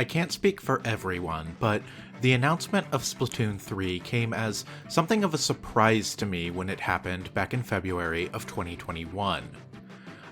I can't speak for everyone, but the announcement of Splatoon 3 came as something of a surprise to me when it happened back in February of 2021.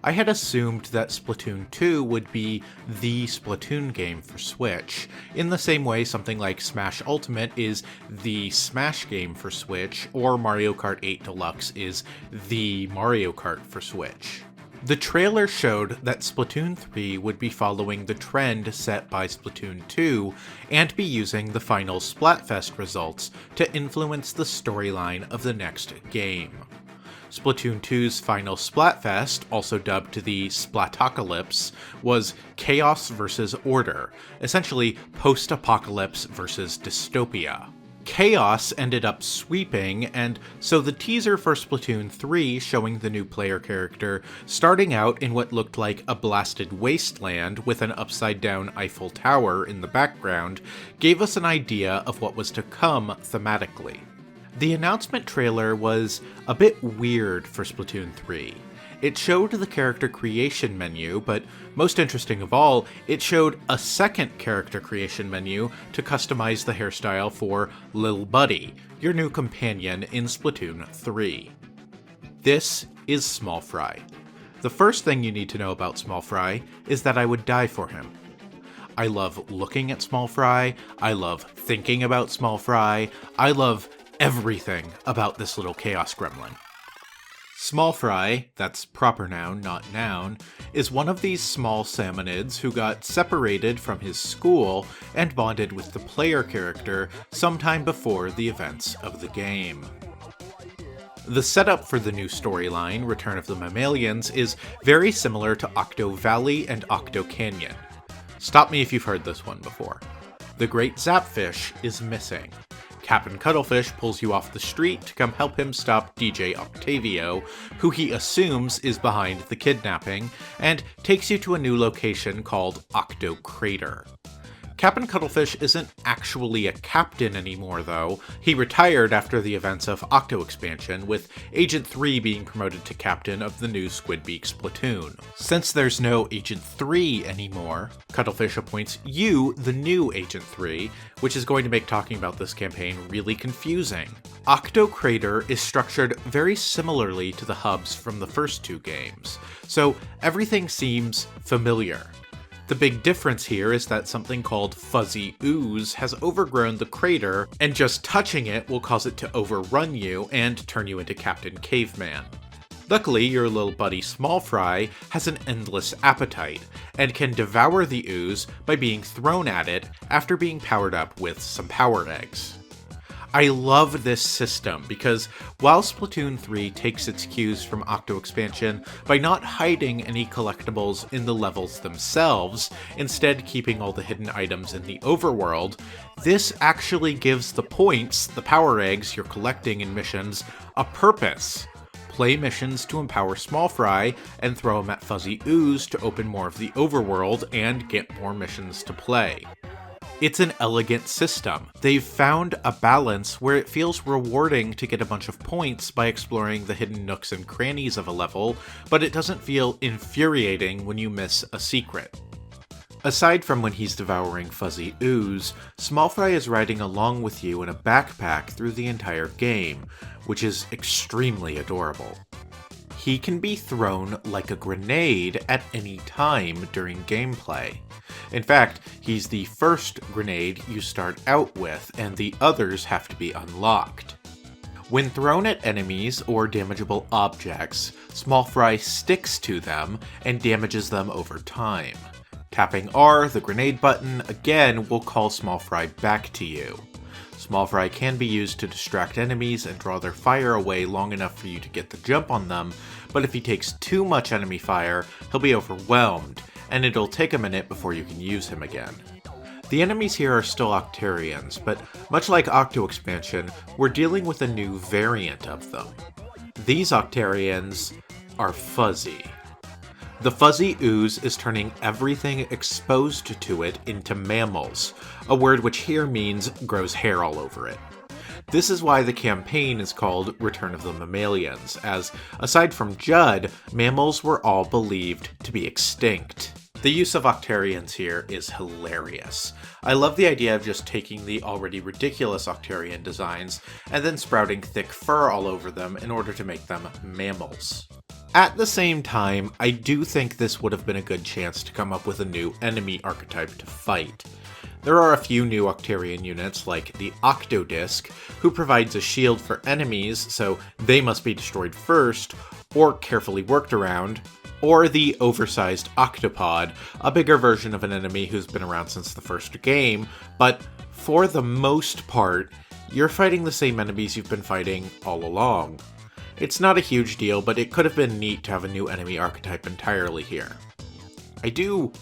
I had assumed that Splatoon 2 would be the Splatoon game for Switch, in the same way something like Smash Ultimate is the Smash game for Switch, or Mario Kart 8 Deluxe is the Mario Kart for Switch. The trailer showed that Splatoon 3 would be following the trend set by Splatoon 2 and be using the final Splatfest results to influence the storyline of the next game. Splatoon 2's final Splatfest, also dubbed the Splatocalypse, was chaos versus order, essentially post-apocalypse versus dystopia. Chaos ended up sweeping, and so the teaser for Splatoon 3 showing the new player character starting out in what looked like a blasted wasteland with an upside-down Eiffel Tower in the background gave us an idea of what was to come thematically. The announcement trailer was a bit weird for Splatoon 3. It showed the character creation menu, but most interesting of all, it showed a second character creation menu to customize the hairstyle for Lil Buddy, your new companion in Splatoon 3. This is Small Fry. The first thing you need to know about Small Fry is that I would die for him. I love looking at Small Fry, I love thinking about Small Fry, I love everything about this little chaos gremlin. Small Fry, that's proper noun, not noun, is one of these small salmonids who got separated from his school and bonded with the player character sometime before the events of the game. The setup for the new storyline, Return of the Mammalians, is very similar to Octo Valley and Octo Canyon. Stop me if you've heard this one before. The Great Zapfish is missing. Captain Cuttlefish pulls you off the street to come help him stop DJ Octavio, who he assumes is behind the kidnapping, and takes you to a new location called Octo Crater. Captain Cuttlefish isn't actually a captain anymore, though. He retired after the events of Octo Expansion, with Agent 3 being promoted to captain of the new Squidbeaks platoon. Since there's no Agent 3 anymore, Cuttlefish appoints you the new Agent 3, which is going to make talking about this campaign really confusing. Octo Crater is structured very similarly to the hubs from the first two games, so everything seems familiar. The big difference here is that something called fuzzy ooze has overgrown the crater, and just touching it will cause it to overrun you and turn you into Captain Caveman. Luckily, your little buddy Small Fry has an endless appetite, and can devour the ooze by being thrown at it after being powered up with some power eggs. I love this system because while Splatoon 3 takes its cues from Octo Expansion by not hiding any collectibles in the levels themselves, instead keeping all the hidden items in the overworld, this actually gives the points, the power eggs you're collecting in missions, a purpose. Play missions to empower Small Fry and throw them at Fuzzy Ooze to open more of the overworld and get more missions to play. It's an elegant system. They've found a balance where it feels rewarding to get a bunch of points by exploring the hidden nooks and crannies of a level, but it doesn't feel infuriating when you miss a secret. Aside from when he's devouring Fuzzy Ooze, Small Fry is riding along with you in a backpack through the entire game, which is extremely adorable. He can be thrown like a grenade at any time during gameplay. In fact, he's the first grenade you start out with, and the others have to be unlocked. When thrown at enemies or damageable objects, Small Fry sticks to them and damages them over time. Tapping R, the grenade button, again will call Small Fry back to you. Small Fry can be used to distract enemies and draw their fire away long enough for you to get the jump on them, but if he takes too much enemy fire, he'll be overwhelmed, and it'll take a minute before you can use him again. The enemies here are still Octarians, but much like Octo Expansion, we're dealing with a new variant of them. These Octarians are fuzzy. The fuzzy ooze is turning everything exposed to it into mammals, a word which here means grows hair all over it. This is why the campaign is called Return of the Mammalians, as, aside from Judd, mammals were all believed to be extinct. The use of Octarians here is hilarious. I love the idea of just taking the already ridiculous Octarian designs and then sprouting thick fur all over them in order to make them mammals. At the same time, I do think this would have been a good chance to come up with a new enemy archetype to fight. There are a few new Octarian units like the Octodisc, who provides a shield for enemies, so they must be destroyed first, or carefully worked around, or the oversized Octopod, a bigger version of an enemy who's been around since the first game, but for the most part, you're fighting the same enemies you've been fighting all along. It's not a huge deal, but it could have been neat to have a new enemy archetype entirely here. I do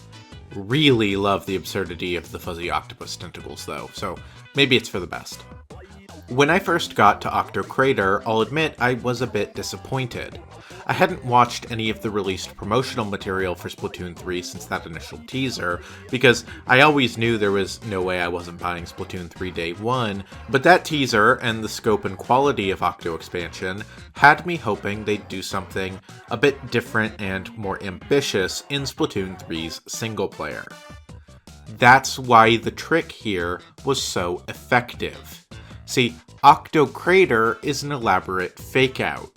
really love the absurdity of the fuzzy octopus tentacles though, so maybe it's for the best. When I first got to Octo Crater, I'll admit I was a bit disappointed. I hadn't watched any of the released promotional material for Splatoon 3 since that initial teaser, because I always knew there was no way I wasn't buying Splatoon 3 day one, but that teaser and the scope and quality of Octo Expansion had me hoping they'd do something a bit different and more ambitious in Splatoon 3's single player. That's why the trick here was so effective. See, Octo Crater is an elaborate fake-out.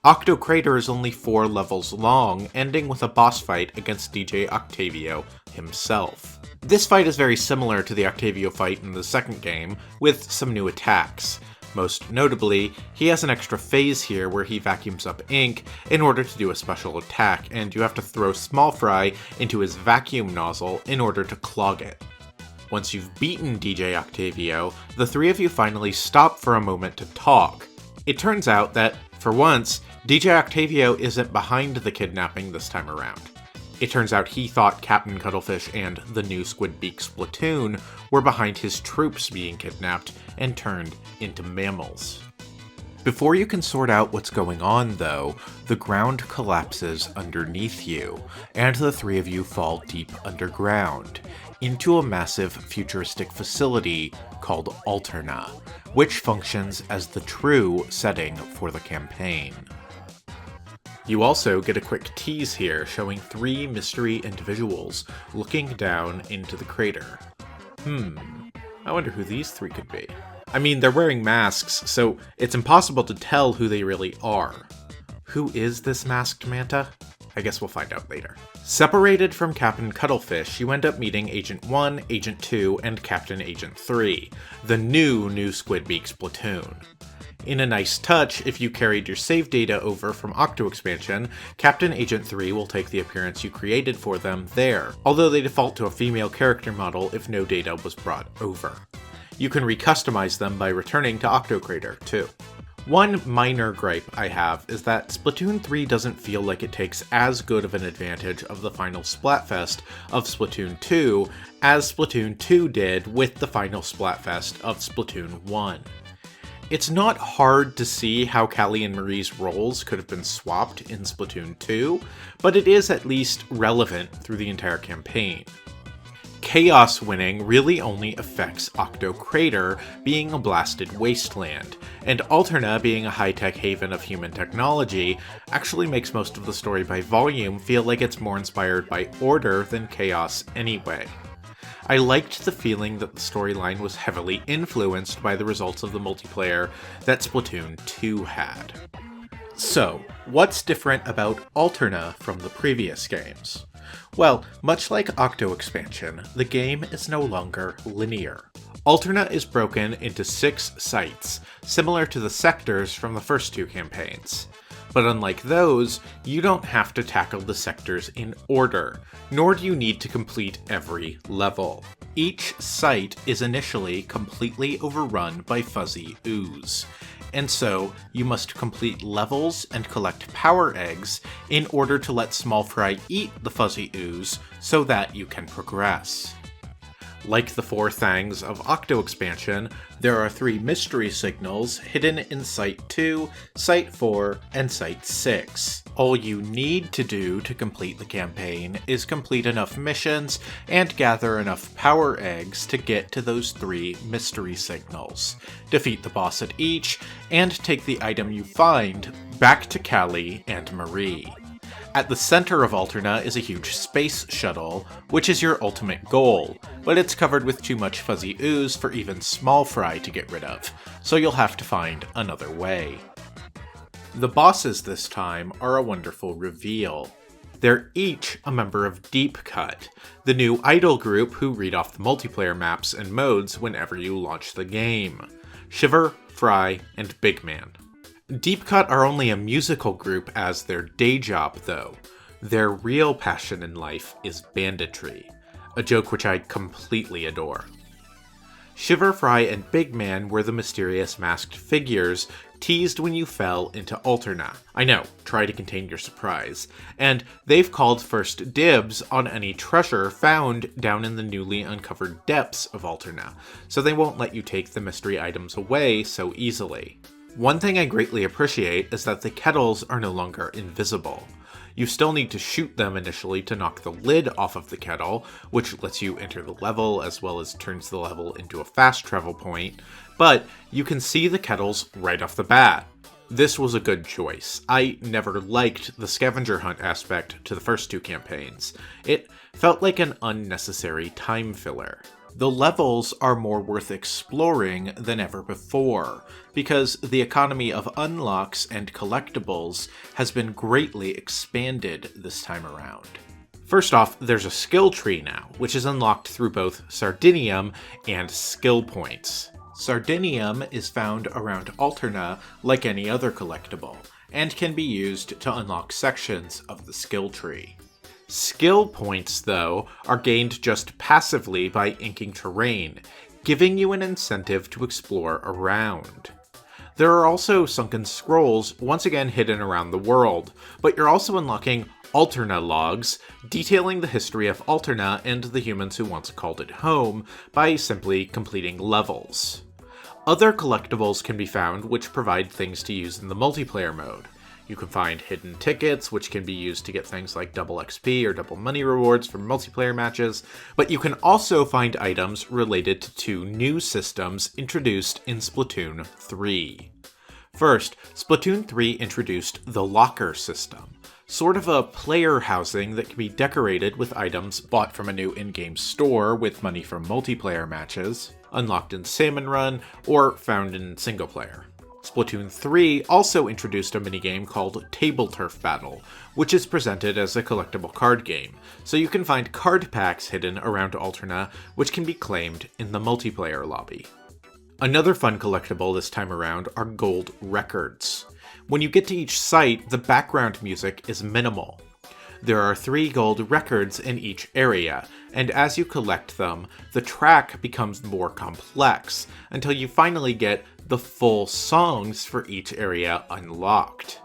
Octo Crater is only 4 levels long, ending with a boss fight against DJ Octavio himself. This fight is very similar to the Octavio fight in the second game, with some new attacks. Most notably, he has an extra phase here where he vacuums up ink in order to do a special attack, and you have to throw Small Fry into his vacuum nozzle in order to clog it. Once you've beaten DJ Octavio, the three of you finally stop for a moment to talk. It turns out that, for once, DJ Octavio isn't behind the kidnapping this time around. It turns out he thought Captain Cuttlefish and the new Squidbeak Splatoon were behind his troops being kidnapped and turned into mammals. Before you can sort out what's going on, though, the ground collapses underneath you, and the three of you fall deep underground, into a massive futuristic facility called Alterna, which functions as the true setting for the campaign. You also get a quick tease here showing 3 mystery individuals looking down into the crater. I wonder who these 3 could be. I mean, they're wearing masks, so it's impossible to tell who they really are. Who is this masked manta? I guess we'll find out later. Separated from Captain Cuttlefish, you end up meeting Agent 1, Agent 2, and Captain Agent 3, the new Squidbeak Splatoon. In a nice touch, if you carried your save data over from Octo Expansion, Captain Agent 3 will take the appearance you created for them there, although they default to a female character model if no data was brought over. You can recustomize them by returning to Octo Crater, too. One minor gripe I have is that Splatoon 3 doesn't feel like it takes as good of an advantage of the final Splatfest of Splatoon 2 as Splatoon 2 did with the final Splatfest of Splatoon 1. It's not hard to see how Callie and Marie's roles could have been swapped in Splatoon 2, but it is at least relevant through the entire campaign. Chaos winning really only affects Octo Crater being a blasted wasteland, and Alterna being a high-tech haven of human technology actually makes most of the story by volume feel like it's more inspired by order than chaos anyway. I liked the feeling that the storyline was heavily influenced by the results of the multiplayer that Splatoon 2 had. So, what's different about Alterna from the previous games? Well, much like Octo Expansion, the game is no longer linear. Alterna is broken into 6 sites, similar to the sectors from the first 2 campaigns. But unlike those, you don't have to tackle the sectors in order, nor do you need to complete every level. Each site is initially completely overrun by fuzzy ooze, and so you must complete levels and collect power eggs in order to let Small Fry eat the fuzzy ooze so that you can progress. Like the 4 Thangs of Octo Expansion, there are 3 mystery signals hidden in Site 2, Site 4, and Site 6. All you need to do to complete the campaign is complete enough missions and gather enough power eggs to get to those 3 mystery signals, defeat the boss at each, and take the item you find back to Callie and Marie. At the center of Alterna is a huge space shuttle, which is your ultimate goal, but it's covered with too much fuzzy ooze for even small fry to get rid of, so you'll have to find another way. The bosses this time are a wonderful reveal. They're each a member of Deep Cut, the new idol group who read off the multiplayer maps and modes whenever you launch the game. Shiver, Fry, and Big Man. Deep Cut are only a musical group as their day job, though. Their real passion in life is banditry, a joke which I completely adore. Shiver, Fry, and Big Man were the mysterious masked figures teased when you fell into Alterna. I know, try to contain your surprise. And they've called first dibs on any treasure found down in the newly uncovered depths of Alterna, so they won't let you take the mystery items away so easily. One thing I greatly appreciate is that the kettles are no longer invisible. You still need to shoot them initially to knock the lid off of the kettle, which lets you enter the level as well as turns the level into a fast travel point, but you can see the kettles right off the bat. This was a good choice. I never liked the scavenger hunt aspect to the first two campaigns. It felt like an unnecessary time filler. The levels are more worth exploring than ever before, because the economy of unlocks and collectibles has been greatly expanded this time around. First off, there's a skill tree now, which is unlocked through both Sardinium and skill points. Sardinium is found around Alterna like any other collectible, and can be used to unlock sections of the skill tree. Skill points, though, are gained just passively by inking terrain, giving you an incentive to explore around. There are also sunken scrolls, once again hidden around the world, but you're also unlocking Alterna logs, detailing the history of Alterna and the humans who once called it home by simply completing levels. Other collectibles can be found which provide things to use in the multiplayer mode. You can find hidden tickets, which can be used to get things like double XP or double money rewards from multiplayer matches, but you can also find items related to two new systems introduced in Splatoon 3. First, Splatoon 3 introduced the locker system, sort of a player housing that can be decorated with items bought from a new in-game store with money from multiplayer matches, unlocked in Salmon Run, or found in single player. Splatoon 3 also introduced a minigame called Table Turf Battle, which is presented as a collectible card game, so you can find card packs hidden around Alterna which can be claimed in the multiplayer lobby. Another fun collectible this time around are gold records. When you get to each site, the background music is minimal. There are 3 gold records in each area, and as you collect them, the track becomes more complex, until you finally get the full songs for each area unlocked.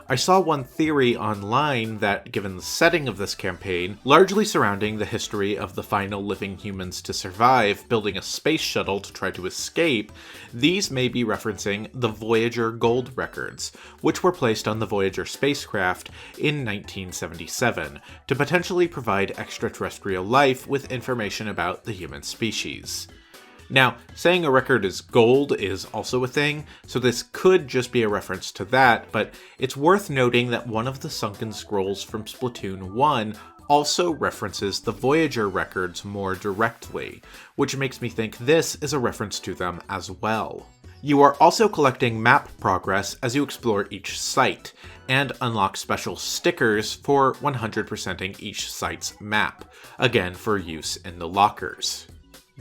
I saw one theory online that, given the setting of this campaign, largely surrounding the history of the final living humans to survive building a space shuttle to try to escape, these may be referencing the Voyager gold records, which were placed on the Voyager spacecraft in 1977 to potentially provide extraterrestrial life with information about the human species. Now, saying a record is gold is also a thing, so this could just be a reference to that, but it's worth noting that one of the sunken scrolls from Splatoon 1 also references the Voyager records more directly, which makes me think this is a reference to them as well. You are also collecting map progress as you explore each site, and unlock special stickers for 100%ing each site's map, again for use in the lockers.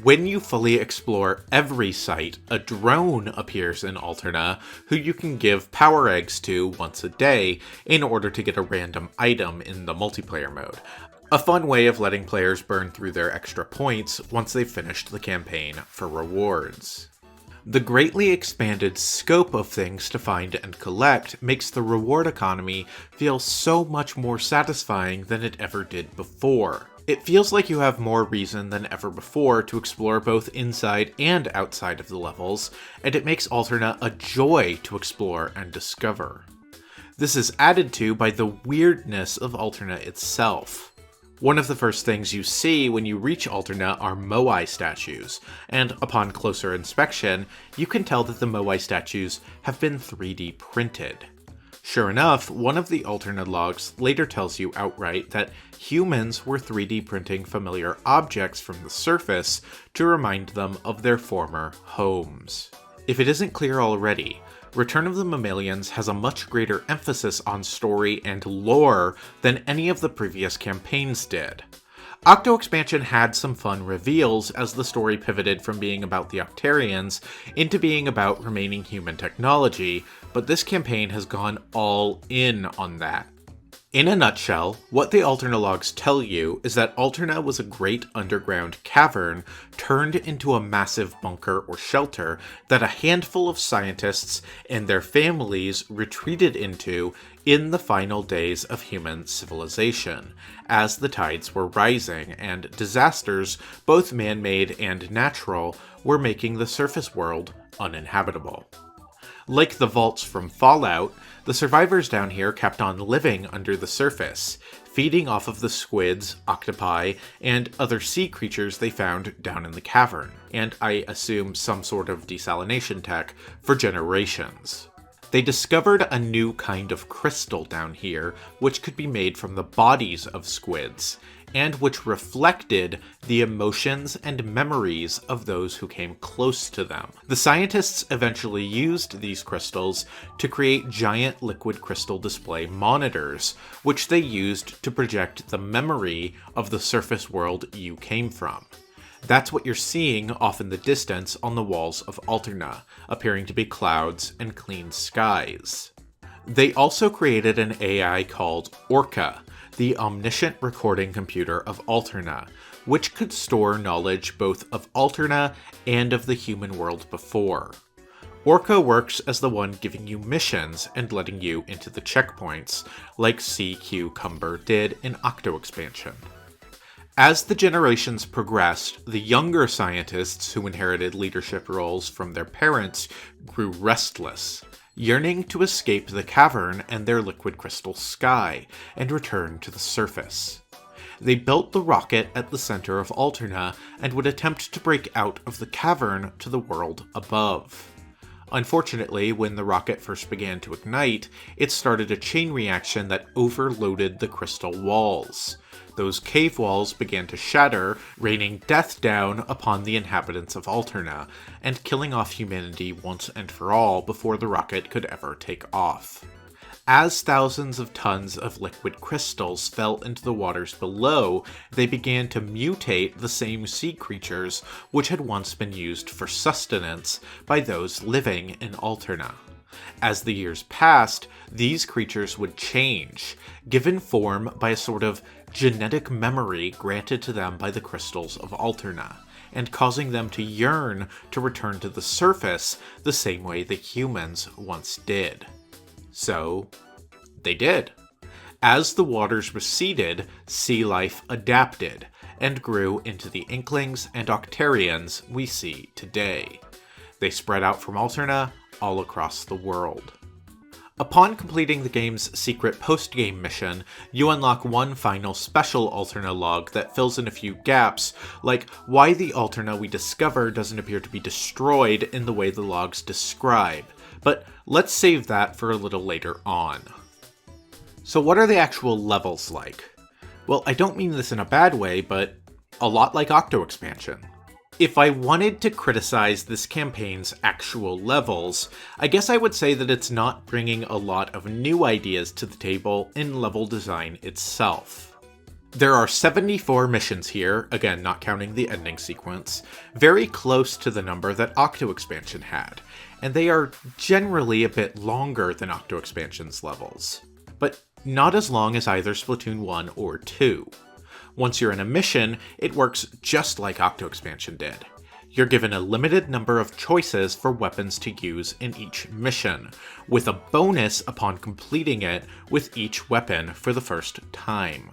When you fully explore every site, a drone appears in Alterna who you can give power eggs to once a day in order to get a random item in the multiplayer mode. A fun way of letting players burn through their extra points once they've finished the campaign for rewards. The greatly expanded scope of things to find and collect makes the reward economy feel so much more satisfying than it ever did before. It feels like you have more reason than ever before to explore both inside and outside of the levels, and it makes Alterna a joy to explore and discover. This is added to by the weirdness of Alterna itself. One of the first things you see when you reach Alterna are Moai statues, and upon closer inspection, you can tell that the Moai statues have been 3D printed. Sure enough, one of the Alterna logs later tells you outright that humans were 3D printing familiar objects from the surface to remind them of their former homes. If it isn't clear already, Return of the Mammalians has a much greater emphasis on story and lore than any of the previous campaigns did. Octo Expansion had some fun reveals as the story pivoted from being about the Octarians into being about remaining human technology, but this campaign has gone all in on that. In a nutshell, what the Alterna logs tell you is that Alterna was a great underground cavern turned into a massive bunker or shelter that a handful of scientists and their families retreated into in the final days of human civilization, as the tides were rising and disasters, both man-made and natural, were making the surface world uninhabitable. Like the vaults from Fallout, the survivors down here kept on living under the surface, feeding off of the squids, octopi, and other sea creatures they found down in the cavern, and I assume some sort of desalination tech, for generations. They discovered a new kind of crystal down here, which could be made from the bodies of squids, and which reflected the emotions and memories of those who came close to them. The scientists eventually used these crystals to create giant liquid crystal display monitors, which they used to project the memory of the surface world you came from. That's what you're seeing off in the distance on the walls of Alterna, appearing to be clouds and clean skies. They also created an AI called Orca, the omniscient recording computer of Alterna, which could store knowledge both of Alterna and of the human world before. Orca works as the one giving you missions and letting you into the checkpoints, like CQ Cumber did in Octo Expansion. As the generations progressed, the younger scientists who inherited leadership roles from their parents grew restless, yearning to escape the cavern and their liquid crystal sky, and return to the surface. They built the rocket at the center of Alterna and would attempt to break out of the cavern to the world above. Unfortunately, when the rocket first began to ignite, it started a chain reaction that overloaded the crystal walls. Those cave walls began to shatter, raining death down upon the inhabitants of Alterna, and killing off humanity once and for all before the rocket could ever take off. As thousands of tons of liquid crystals fell into the waters below, they began to mutate the same sea creatures which had once been used for sustenance by those living in Alterna. As the years passed, these creatures would change, given form by a sort of genetic memory granted to them by the crystals of Alterna, and causing them to yearn to return to the surface the same way the humans once did. So, they did. As the waters receded, sea life adapted, and grew into the Inklings and Octarians we see today. They spread out from Alterna all across the world. Upon completing the game's secret post-game mission, you unlock one final special Alterna log that fills in a few gaps, like why the Alterna we discover doesn't appear to be destroyed in the way the logs describe. But let's save that for a little later on. So what are the actual levels like? Well, I don't mean this in a bad way, but a lot like Octo Expansion. If I wanted to criticize this campaign's actual levels, I guess I would say that it's not bringing a lot of new ideas to the table in level design itself. There are 74 missions here, again not counting the ending sequence, very close to the number that Octo Expansion had, and they are generally a bit longer than Octo Expansion's levels, but not as long as either Splatoon 1 or 2. Once you're in a mission, it works just like Octo Expansion did. You're given a limited number of choices for weapons to use in each mission, with a bonus upon completing it with each weapon for the first time.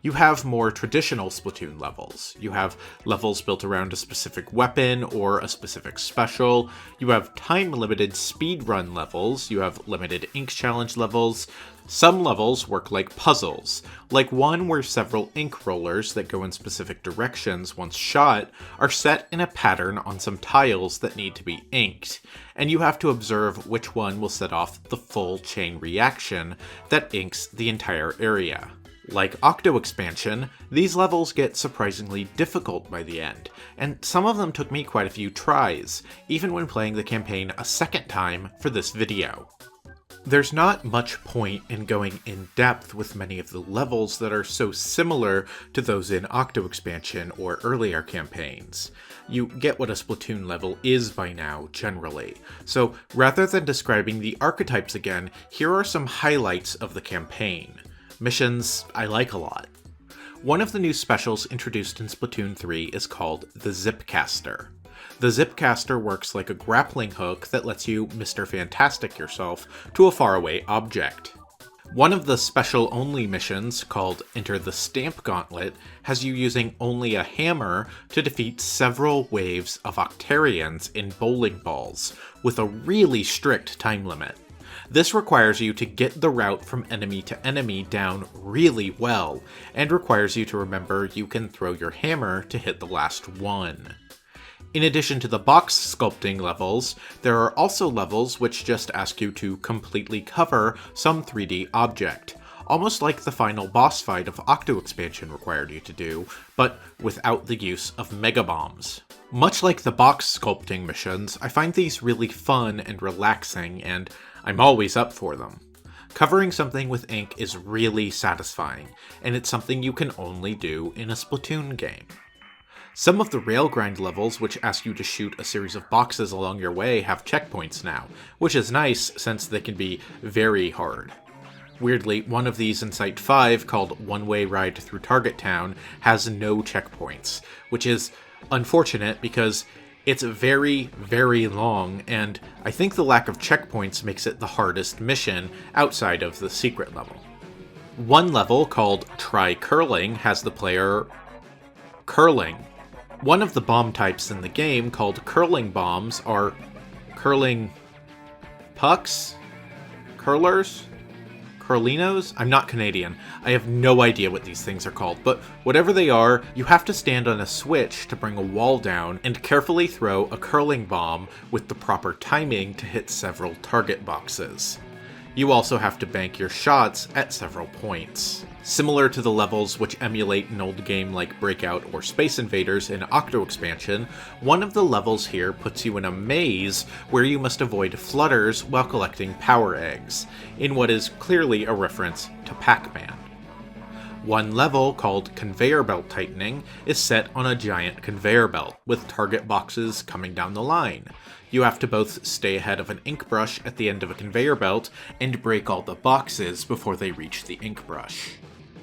You have more traditional Splatoon levels. You have levels built around a specific weapon or a specific special. You have time-limited speedrun levels. You have limited ink challenge levels. Some levels work like puzzles, like one where several ink rollers that go in specific directions once shot are set in a pattern on some tiles that need to be inked, and you have to observe which one will set off the full chain reaction that inks the entire area. Like Octo Expansion, these levels get surprisingly difficult by the end, and some of them took me quite a few tries, even when playing the campaign a second time for this video. There's not much point in going in depth with many of the levels that are so similar to those in Octo Expansion or earlier campaigns. You get what a Splatoon level is by now, generally. So rather than describing the archetypes again, here are some highlights of the campaign. Missions I like a lot. One of the new specials introduced in Splatoon 3 is called the Zipcaster. The Zipcaster works like a grappling hook that lets you Mr. Fantastic yourself to a faraway object. One of the special-only missions, called Enter the Stamp Gauntlet, has you using only a hammer to defeat several waves of Octarians in bowling balls, with a really strict time limit. This requires you to get the route from enemy to enemy down really well, and requires you to remember you can throw your hammer to hit the last one. In addition to the box sculpting levels, there are also levels which just ask you to completely cover some 3D object, almost like the final boss fight of Octo Expansion required you to do, but without the use of mega bombs. Much like the box sculpting missions, I find these really fun and relaxing, and I'm always up for them. Covering something with ink is really satisfying, and it's something you can only do in a Splatoon game. Some of the railgrind levels, which ask you to shoot a series of boxes along your way, have checkpoints now, which is nice since they can be very hard. Weirdly, one of these in Site 5, called One Way Ride Through Target Town, has no checkpoints, which is unfortunate because it's very, very long, and I think the lack of checkpoints makes it the hardest mission outside of the secret level. One level, called Try Curling, has the player curling. One of the bomb types in the game, called curling bombs, are curling pucks? Curlers? Curlinos? I'm not Canadian. I have no idea what these things are called, but whatever they are, you have to stand on a switch to bring a wall down and carefully throw a curling bomb with the proper timing to hit several target boxes. You also have to bank your shots at several points. Similar to the levels which emulate an old game like Breakout or Space Invaders in Octo Expansion, one of the levels here puts you in a maze where you must avoid flutters while collecting power eggs, in what is clearly a reference to Pac-Man. One level, called Conveyor Belt Tightening, is set on a giant conveyor belt, with target boxes coming down the line. You have to both stay ahead of an ink brush at the end of a conveyor belt and break all the boxes before they reach the ink brush.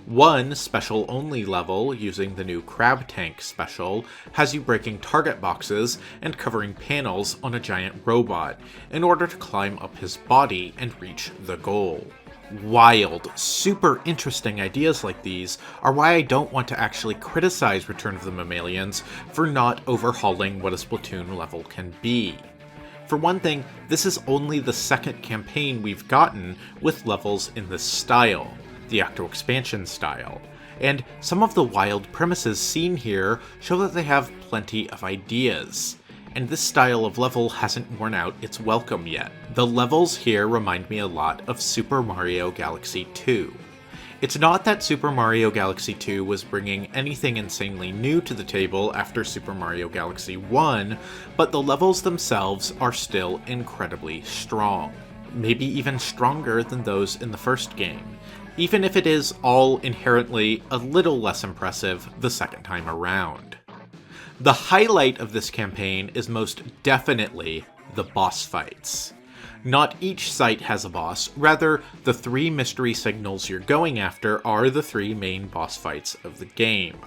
One special-only level, using the new Crab Tank special, has you breaking target boxes and covering panels on a giant robot in order to climb up his body and reach the goal. Wild, super interesting ideas like these are why I don't want to actually criticize Return of the Mammalians for not overhauling what a Splatoon level can be. For one thing, this is only the second campaign we've gotten with levels in this style, the Octo Expansion style, and some of the wild premises seen here show that they have plenty of ideas, and this style of level hasn't worn out its welcome yet. The levels here remind me a lot of Super Mario Galaxy 2. It's not that Super Mario Galaxy 2 was bringing anything insanely new to the table after Super Mario Galaxy 1, but the levels themselves are still incredibly strong. Maybe even stronger than those in the first game, even if it is all inherently a little less impressive the second time around. The highlight of this campaign is most definitely the boss fights. Not each site has a boss, rather the 3 mystery signals you're going after are the 3 main boss fights of the game.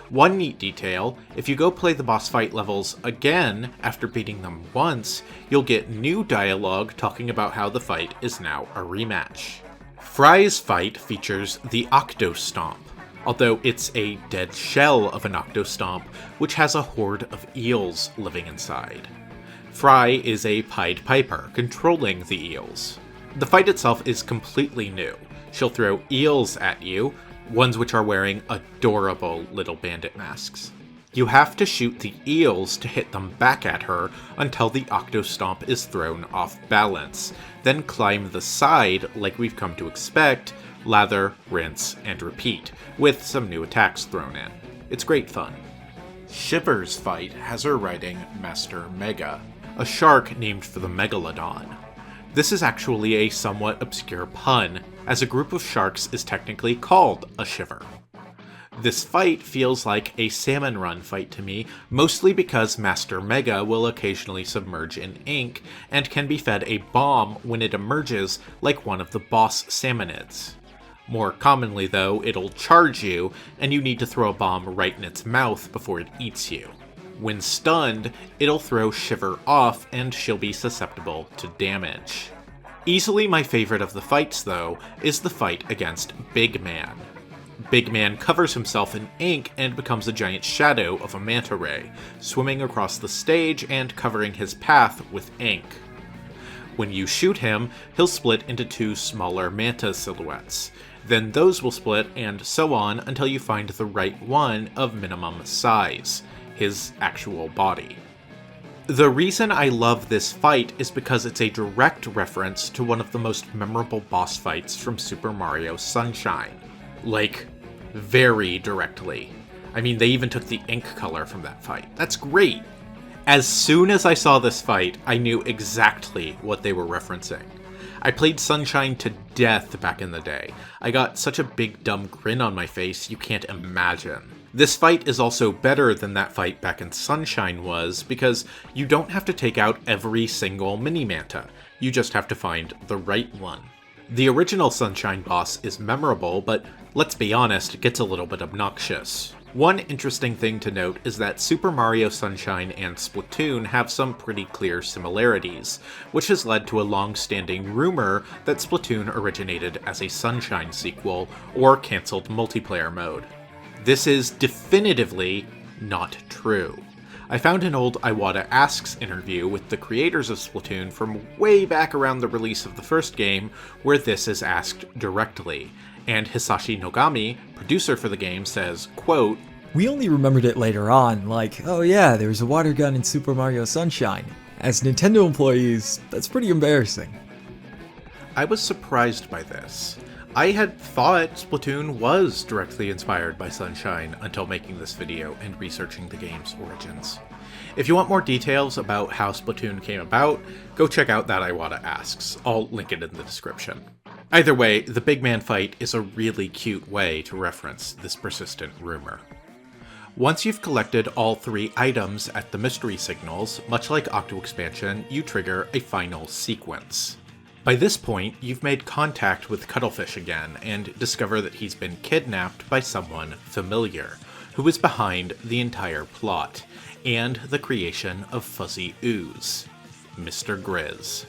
One neat detail, if you go play the boss fight levels again after beating them once, you'll get new dialogue talking about how the fight is now a rematch. Fry's fight features the Octo Stomp. although it's a dead shell of an Octostomp which has a horde of eels living inside. Fry is a Pied Piper, controlling the eels. The fight itself is completely new. She'll throw eels at you, ones which are wearing adorable little bandit masks. You have to shoot the eels to hit them back at her until the Octostomp is thrown off balance, then climb the side like we've come to expect, lather, rinse, and repeat, with some new attacks thrown in. It's great fun. Shiver's fight has her riding Master Mega, a shark named for the Megalodon. This is actually a somewhat obscure pun, as a group of sharks is technically called a shiver. This fight feels like a salmon run fight to me, mostly because Master Mega will occasionally submerge in ink and can be fed a bomb when it emerges like one of the boss salmonids. More commonly though, it'll charge you, and you need to throw a bomb right in its mouth before it eats you. When stunned, it'll throw Shiver off and she'll be susceptible to damage. Easily my favorite of the fights though is the fight against Big Man. Big Man covers himself in ink and becomes a giant shadow of a manta ray, swimming across the stage and covering his path with ink. When you shoot him, he'll split into two smaller manta silhouettes. Then those will split and so on until you find the right one of minimum size, his actual body. The reason I love this fight is because it's a direct reference to one of the most memorable boss fights from Super Mario Sunshine. Like, very directly. I mean, they even took the ink color from that fight. That's great! As soon as I saw this fight, I knew exactly what they were referencing. I played Sunshine to death back in the day. I got such a big dumb grin on my face you can't imagine. This fight is also better than that fight back in Sunshine was, because you don't have to take out every single mini-manta. You just have to find the right one. The original Sunshine boss is memorable, but let's be honest, it gets a little bit obnoxious. One interesting thing to note is that Super Mario Sunshine and Splatoon have some pretty clear similarities, which has led to a long-standing rumor that Splatoon originated as a Sunshine sequel, or cancelled multiplayer mode. This is definitively not true. I found an old Iwata Asks interview with the creators of Splatoon from way back around the release of the first game, where this is asked directly, and Hisashi Nogami, producer for the game, says, quote, "We only remembered it later on, like, oh yeah, there was a water gun in Super Mario Sunshine. As Nintendo employees, that's pretty embarrassing." I was surprised by this. I had thought Splatoon was directly inspired by Sunshine until making this video and researching the game's origins. If you want more details about how Splatoon came about, go check out that Iwata Asks. I'll link it in the description. Either way, the Big Man fight is a really cute way to reference this persistent rumor. Once you've collected all 3 items at the mystery signals, much like Octo Expansion, you trigger a final sequence. By this point, you've made contact with Cuttlefish again, and discover that he's been kidnapped by someone familiar, who is behind the entire plot, and the creation of Fuzzy Ooze, Mr. Grizz.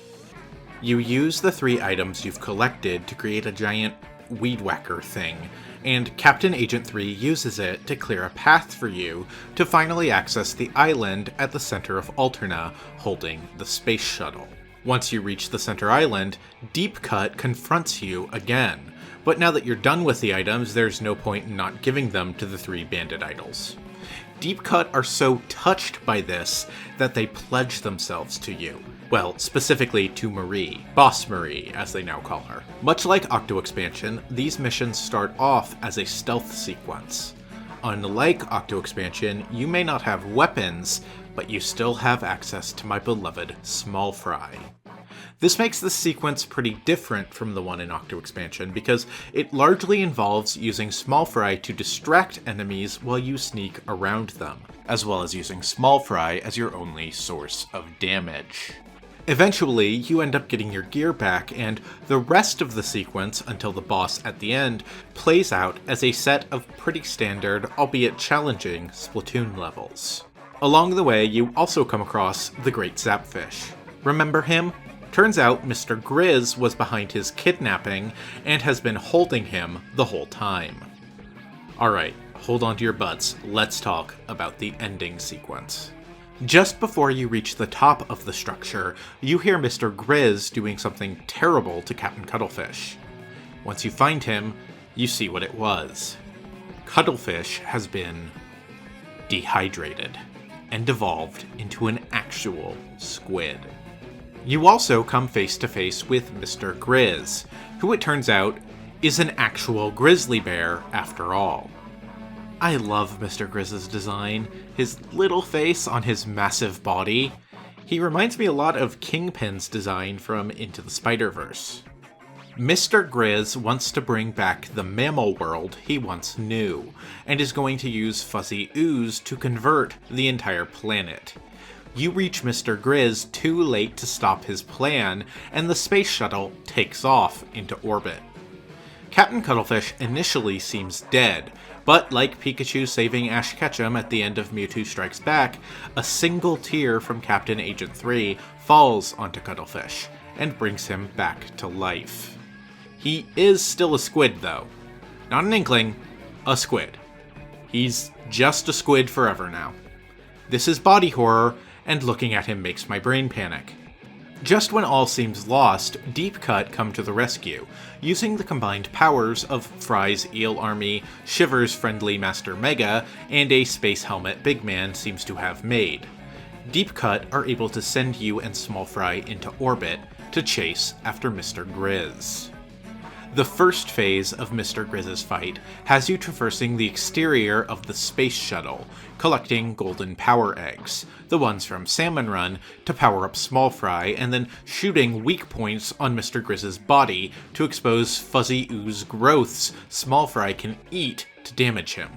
You use the 3 items you've collected to create a giant weed whacker thing, and Captain Agent 3 uses it to clear a path for you to finally access the island at the center of Alterna, holding the space shuttle. Once you reach the center island, Deep Cut confronts you again, but now that you're done with the items, there's no point in not giving them to the 3 bandit idols. Deep Cut are so touched by this that they pledge themselves to you. Well, specifically to Marie, Boss Marie, as they now call her. Much like Octo Expansion, these missions start off as a stealth sequence. Unlike Octo Expansion, you may not have weapons, but you still have access to my beloved Small Fry. This makes this sequence pretty different from the one in Octo Expansion because it largely involves using Small Fry to distract enemies while you sneak around them, as well as using Small Fry as your only source of damage. Eventually, you end up getting your gear back, and the rest of the sequence, until the boss at the end, plays out as a set of pretty standard, albeit challenging, Splatoon levels. Along the way, you also come across the Great Zapfish. Remember him? Turns out Mr. Grizz was behind his kidnapping and has been holding him the whole time. Alright, hold on to your butts. Let's talk about the ending sequence. Just before you reach the top of the structure, you hear Mr. Grizz doing something terrible to Captain Cuttlefish. Once you find him, you see what it was. Cuttlefish has been dehydrated and evolved into an actual squid. You also come face to face with Mr. Grizz, who it turns out is an actual grizzly bear after all. I love Mr. Grizz's design, his little face on his massive body. He reminds me a lot of Kingpin's design from Into the Spider-Verse. Mr. Grizz wants to bring back the mammal world he once knew, and is going to use fuzzy ooze to convert the entire planet. You reach Mr. Grizz too late to stop his plan, and the space shuttle takes off into orbit. Captain Cuttlefish initially seems dead, but like Pikachu saving Ash Ketchum at the end of Mewtwo Strikes Back, a single tear from Captain Agent 3 falls onto Cuttlefish, and brings him back to life. He is still a squid though. Not an inkling, a squid. He's just a squid forever now. This is body horror, and looking at him makes my brain panic. Just when all seems lost, Deep Cut come to the rescue, using the combined powers of Fry's Eel Army, Shiver's friendly Master Mega, and a space helmet Big Man seems to have made. Deep Cut are able to send you and Small Fry into orbit to chase after Mr. Grizz. The first phase of Mr. Grizz's fight has you traversing the exterior of the space shuttle, collecting golden power eggs, the ones from Salmon Run, to power up Small Fry, and then shooting weak points on Mr. Grizz's body to expose fuzzy ooze growths Small Fry can eat to damage him.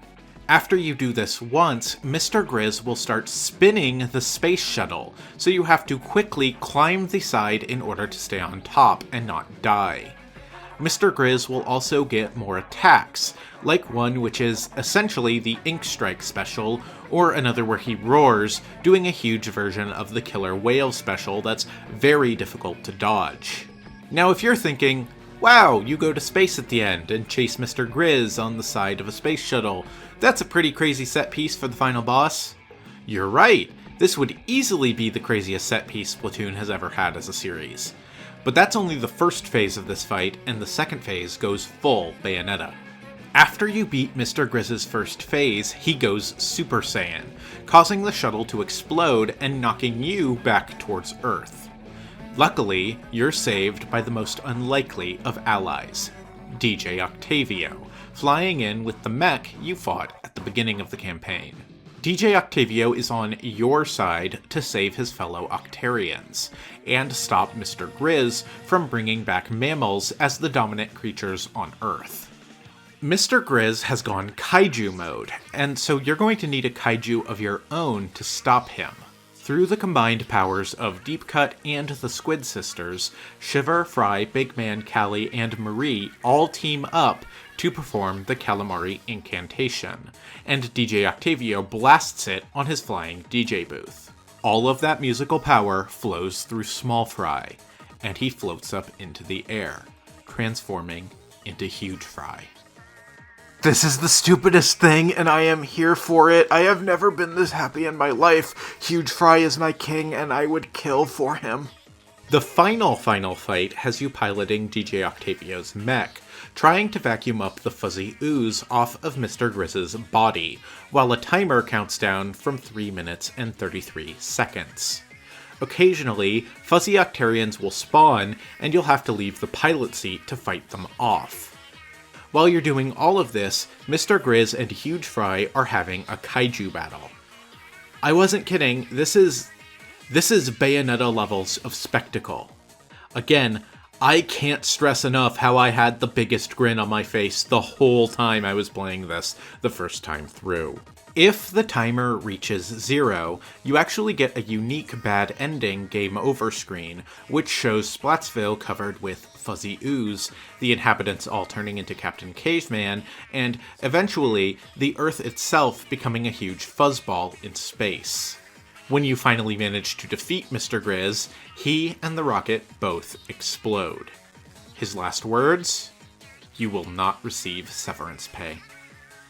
After you do this once, Mr. Grizz will start spinning the space shuttle, so you have to quickly climb the side in order to stay on top and not die. Mr. Grizz will also get more attacks, like one which is essentially the Ink Strike special, or another where he roars, doing a huge version of the Killer Whale special that's very difficult to dodge. Now if you're thinking, wow, you go to space at the end and chase Mr. Grizz on the side of a space shuttle, that's a pretty crazy set piece for the final boss. You're right, this would easily be the craziest set piece Splatoon has ever had as a series. But that's only the first phase of this fight, and the second phase goes full Bayonetta. After you beat Mr. Grizz's first phase, he goes Super Saiyan, causing the shuttle to explode and knocking you back towards Earth. Luckily, you're saved by the most unlikely of allies, DJ Octavio, flying in with the mech you fought at the beginning of the campaign. DJ Octavio is on your side to save his fellow Octarians, and stop Mr. Grizz from bringing back mammals as the dominant creatures on Earth. Mr. Grizz has gone kaiju mode, and so you're going to need a kaiju of your own to stop him. Through the combined powers of Deep Cut and the Squid Sisters, Shiver, Fry, Big Man, Callie, and Marie all team up to perform the Calamari Incantation, and DJ Octavio blasts it on his flying DJ booth. All of that musical power flows through Small Fry, and he floats up into the air, transforming into Huge Fry. This is the stupidest thing, and I am here for it. I have never been this happy in my life. Huge Fry is my king, and I would kill for him. The final fight has you piloting DJ Octavio's mech, trying to vacuum up the fuzzy ooze off of Mr. Grizz's body, while a timer counts down from 3 minutes and 33 seconds. Occasionally, fuzzy Octarians will spawn, and you'll have to leave the pilot seat to fight them off. While you're doing all of this, Mr. Grizz and Huge Fry are having a kaiju battle. I wasn't kidding, this is Bayonetta levels of spectacle. Again, I can't stress enough how I had the biggest grin on my face the whole time I was playing this the first time through. If the timer reaches 0, you actually get a unique bad ending game over screen, which shows Splatsville covered with fuzzy ooze, the inhabitants all turning into Captain Caveman, and eventually the Earth itself becoming a huge fuzzball in space. When you finally manage to defeat Mr. Grizz, he and the rocket both explode. His last words? You will not receive severance pay.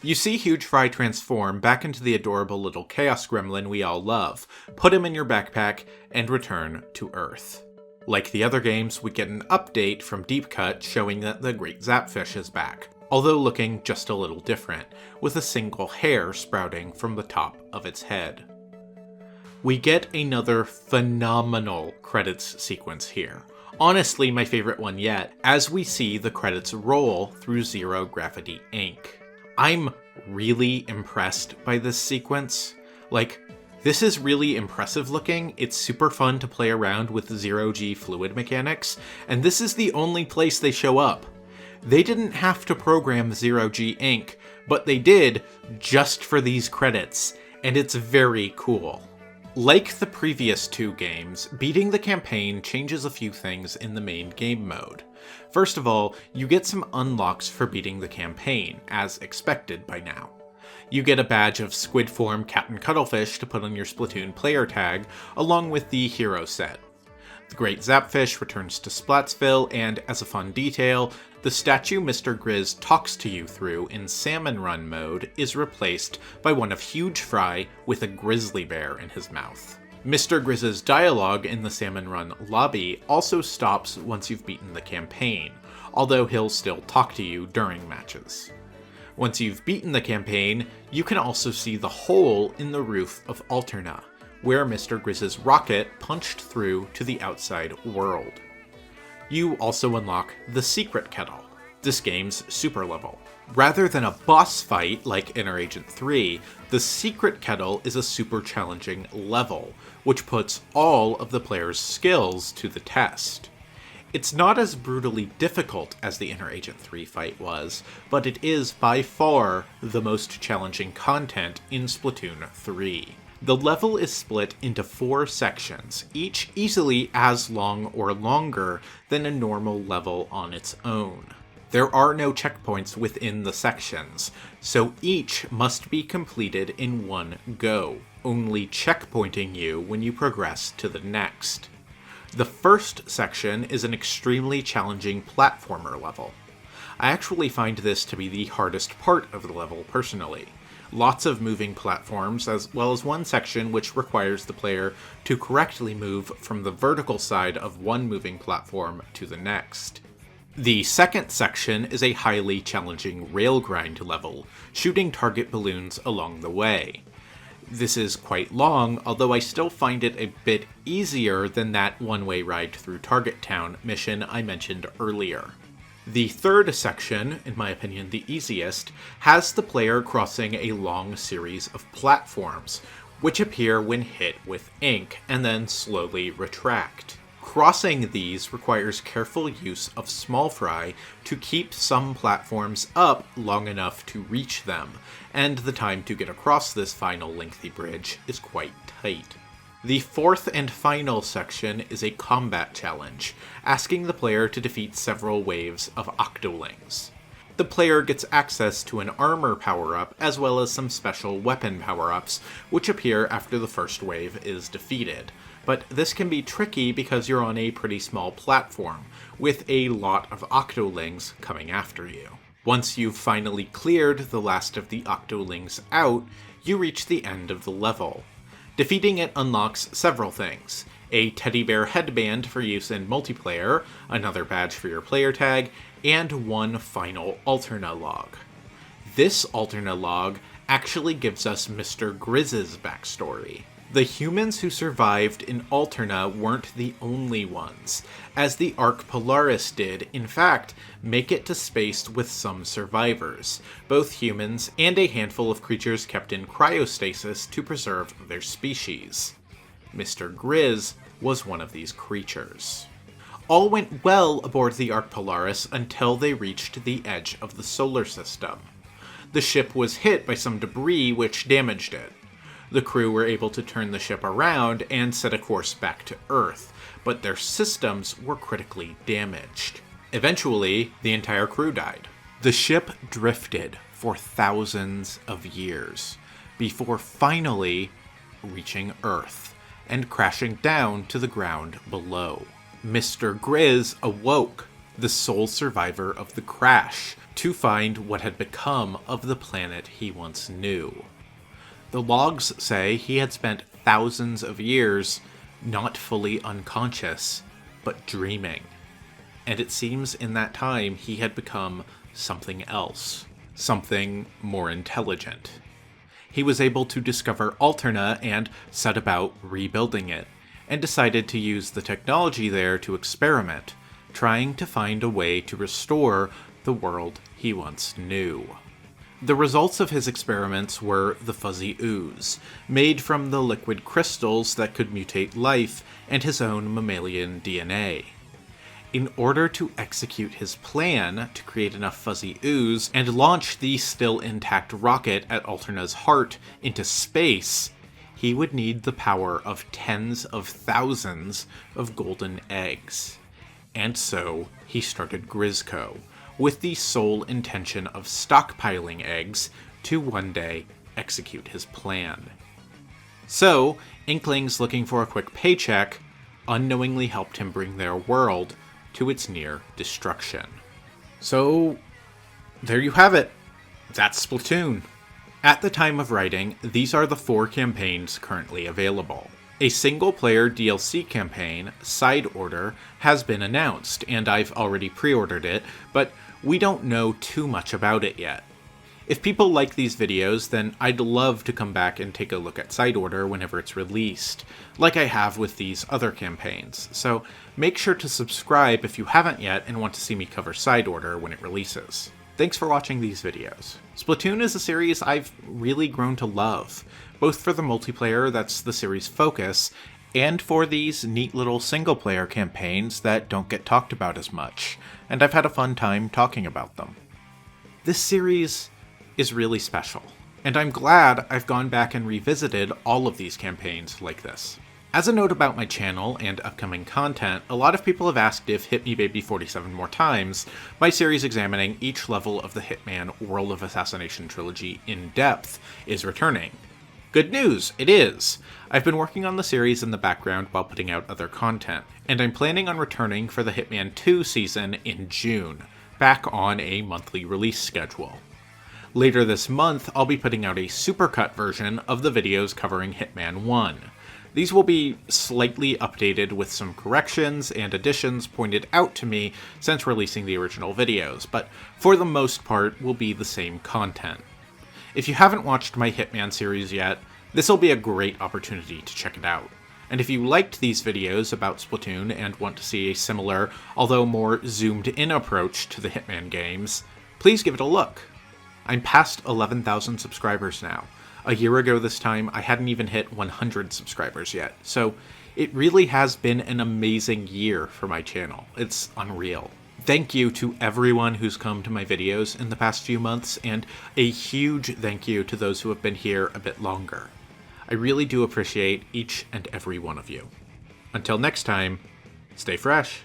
You see Huge Fry transform back into the adorable little chaos gremlin we all love, put him in your backpack, and return to Earth. Like the other games, we get an update from Deep Cut showing that the Great Zapfish is back, although looking just a little different, with a single hair sprouting from the top of its head. We get another phenomenal credits sequence here. Honestly, my favorite one yet, as we see the credits roll through Zero Gravity Inc. I'm really impressed by this sequence. This is really impressive looking, it's super fun to play around with zero-G fluid mechanics, and this is the only place they show up. They didn't have to program Zero-G Inc., but they did just for these credits, and it's very cool. Like the previous two games, beating the campaign changes a few things in the main game mode. First of all, you get some unlocks for beating the campaign, as expected by now. You get a badge of squid form Captain Cuttlefish to put on your Splatoon player tag, along with the hero set. The Great Zapfish returns to Splatsville, and as a fun detail, the statue Mr. Grizz talks to you through in Salmon Run mode is replaced by one of Huge Fry with a grizzly bear in his mouth. Mr. Grizz's dialogue in the Salmon Run lobby also stops once you've beaten the campaign, although he'll still talk to you during matches. Once you've beaten the campaign, you can also see the hole in the roof of Alterna, where Mr. Grizz's rocket punched through to the outside world. You also unlock the Secret Kettle, this game's super level. Rather than a boss fight like Inner Agent 3, the Secret Kettle is a super challenging level, which puts all of the player's skills to the test. It's not as brutally difficult as the Inner Agent 3 fight was, but it is by far the most challenging content in Splatoon 3. The level is split into 4 sections, each easily as long or longer than a normal level on its own. There are no checkpoints within the sections, so each must be completed in one go, only checkpointing you when you progress to the next. The first section is an extremely challenging platformer level. I actually find this to be the hardest part of the level personally. Lots of moving platforms, as well as one section which requires the player to correctly move from the vertical side of one moving platform to the next. The second section is a highly challenging rail grind level, shooting target balloons along the way. This is quite long, although I still find it a bit easier than that one-way ride through Target Town mission I mentioned earlier. The third section, in my opinion the easiest, has the player crossing a long series of platforms, which appear when hit with ink and then slowly retract. Crossing these requires careful use of small fry to keep some platforms up long enough to reach them, and the time to get across this final lengthy bridge is quite tight. The fourth and final section is a combat challenge, asking the player to defeat several waves of Octolings. The player gets access to an armor power-up as well as some special weapon power-ups, which appear after the first wave is defeated. But this can be tricky because you're on a pretty small platform, with a lot of Octolings coming after you. Once you've finally cleared the last of the Octolings out, you reach the end of the level. Defeating it unlocks several things: a teddy bear headband for use in multiplayer, another badge for your player tag, and one final Alterna log. This Alterna log actually gives us Mr. Grizz's backstory. The humans who survived in Alterna weren't the only ones, as the Ark Polaris did, in fact, make it to space with some survivors, both humans and a handful of creatures kept in cryostasis to preserve their species. Mr. Grizz was one of these creatures. All went well aboard the Ark Polaris until they reached the edge of the solar system. The ship was hit by some debris which damaged it. The crew were able to turn the ship around and set a course back to Earth, but their systems were critically damaged. Eventually, the entire crew died. The ship drifted for thousands of years, before finally reaching Earth and crashing down to the ground below. Mr. Grizz awoke, the sole survivor of the crash, to find what had become of the planet he once knew. The logs say he had spent thousands of years not fully unconscious, but dreaming. And it seems in that time he had become something else, something more intelligent. He was able to discover Alterna and set about rebuilding it, and decided to use the technology there to experiment, trying to find a way to restore the world he once knew. The results of his experiments were the fuzzy ooze, made from the liquid crystals that could mutate life and his own mammalian DNA. In order to execute his plan to create enough fuzzy ooze and launch the still intact rocket at Alterna's heart into space, he would need the power of tens of thousands of golden eggs. And so he started Grizz, with the sole intention of stockpiling eggs to one day execute his plan. So, Inklings looking for a quick paycheck unknowingly helped him bring their world to its near destruction. So, there you have it. That's Splatoon. At the time of writing, these are the 4 campaigns currently available. A single-player DLC campaign, Side Order, has been announced, and I've already pre-ordered it, but we don't know too much about it yet. If people like these videos, then I'd love to come back and take a look at Side Order whenever it's released, like I have with these other campaigns, so make sure to subscribe if you haven't yet and want to see me cover Side Order when it releases. Thanks for watching these videos. Splatoon is a series I've really grown to love, both for the multiplayer that's the series' focus, and for these neat little single-player campaigns that don't get talked about as much, and I've had a fun time talking about them. This series is really special, and I'm glad I've gone back and revisited all of these campaigns like this. As a note about my channel and upcoming content, a lot of people have asked if Hit Me Baby 47 More Times, my series examining each level of the Hitman World of Assassination trilogy in depth, is returning. Good news, it is! I've been working on the series in the background while putting out other content, and I'm planning on returning for the Hitman 2 season in June, back on a monthly release schedule. Later this month, I'll be putting out a supercut version of the videos covering Hitman 1. These will be slightly updated with some corrections and additions pointed out to me since releasing the original videos, but for the most part will be the same content. If you haven't watched my Hitman series yet, this will be a great opportunity to check it out. And if you liked these videos about Splatoon and want to see a similar, although more zoomed-in approach to the Hitman games, please give it a look. I'm past 11,000 subscribers now. A year ago this time, I hadn't even hit 100 subscribers yet, so it really has been an amazing year for my channel. It's unreal. Thank you to everyone who's come to my videos in the past few months, and a huge thank you to those who have been here a bit longer. I really do appreciate each and every one of you. Until next time, stay fresh.